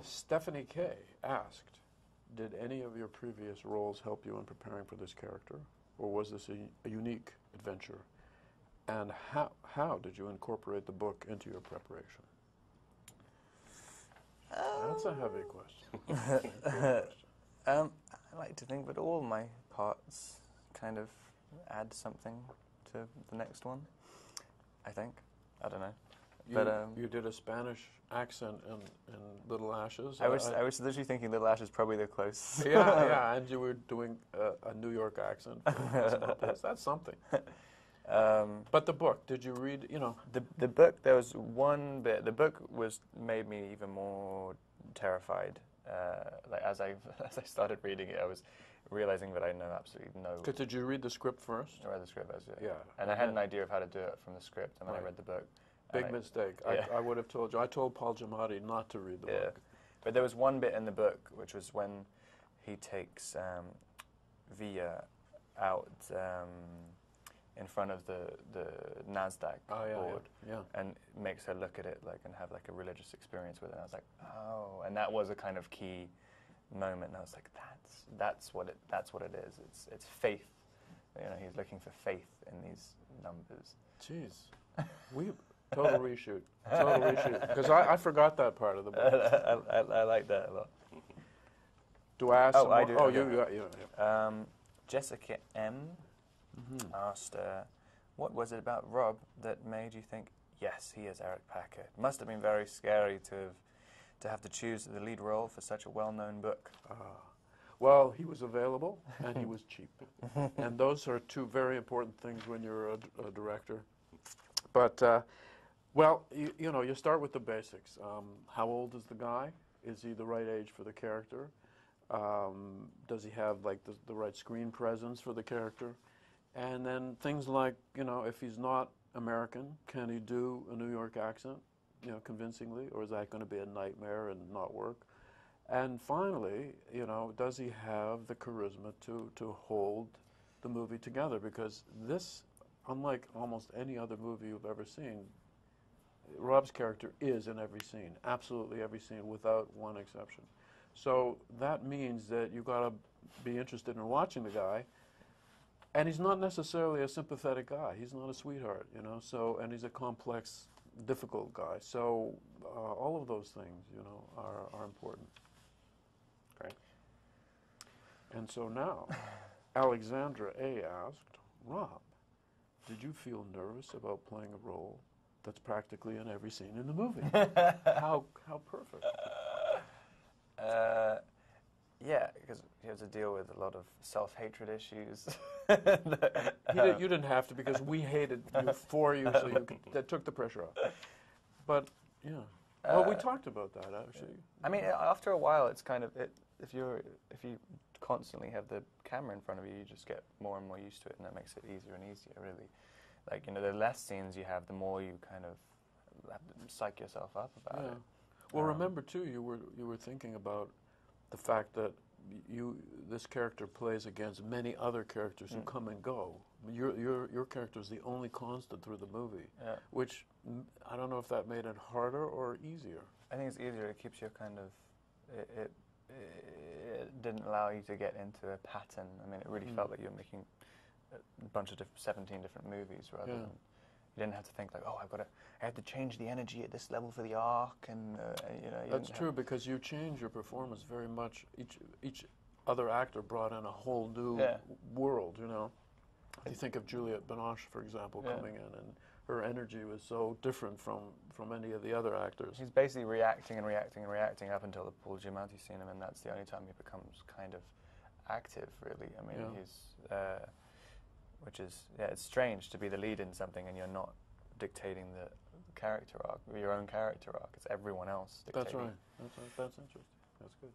Stephanie K. asked, did any of your previous roles help you in preparing for this character? Or was this a unique adventure? And how did you incorporate the book into your preparation? That's a heavy question. I like to think that all my parts kind of add something to the next one, I think. I don't know. You did a Spanish accent in Little Ashes. I was literally thinking Little Ashes probably the closest. Yeah, and you were doing a New York accent. That's something. But the book, did you read, The book, there was one bit, the book made me even more terrified. Like as I started reading it, I was realizing that I know absolutely no. Because did you read the script first? I read the script, yeah. And I had an idea of how to do it from the script, and then I read the book. Big mistake. Yeah. I would have told you. I told Paul Giamatti not to read the book. But there was one bit in the book, which was when he takes Via out in front of the NASDAQ board and makes her look at it and have like a religious experience with it. And I was like, oh, and that was a kind of key moment. And I was like, that's what it is. It's faith. He's looking for faith in these numbers. Jeez, total reshoot. Because I forgot that part of the book. I like that a lot. Do I ask? I do. Oh, you. Jessica M. asked, what was it about Rob that made you think, yes, he is Eric Packer? It must have been very scary to have to choose the lead role for such a well-known book. Well, he was available and he was cheap. And those are two very important things when you're a director. But, well, you start with the basics. How old is the guy? Is he the right age for the character? Does he have the right screen presence for the character? And then things like, if he's not American, can he do a New York accent, convincingly, or is that going to be a nightmare and not work? And finally, does he have the charisma to hold the movie together? Because this, unlike almost any other movie you've ever seen, Rob's character is in every scene, absolutely every scene, without one exception. So that means that you've got to be interested in watching the guy. And he's not necessarily a sympathetic guy. He's not a sweetheart, So, and he's a complex, difficult guy. So, all of those things, are important. Great. And so now, Alexandra A. asked, Rob, did you feel nervous about playing a role that's practically in every scene in the movie? How perfect. Yeah, because he has to deal with a lot of self-hatred issues. You didn't have to, because we hated you for you, so that took the pressure off. But yeah, well, we talked about that actually. I mean, after a while, it's kind of if you constantly have the camera in front of you, you just get more and more used to it, and that makes it easier and easier. Really, the less scenes you have, the more you kind of have to psych yourself up about it. Well, remember too, you were thinking about the fact that this character plays against many other characters who come and go. Your character is the only constant through the movie, which I don't know if that made it harder or easier. I think it's easier. It keeps you kind of it didn't allow you to get into a pattern. I mean, it really felt like you were making a bunch of 17 different movies rather than. You didn't have to think like, oh, I have to change the energy at this level for the arc, and That's true, because you change your performance very much. Each other actor brought in a whole new world. You think of Juliette Binoche, for example, coming in, and her energy was so different from any of the other actors. He's basically reacting and reacting and reacting up until the Paul Giamatti scene, and that's the only time he becomes kind of active, really. I mean, he's. Which is, it's strange to be the lead in something and you're not dictating the character arc, your own character arc. It's everyone else dictating. That's right. That's interesting. That's good.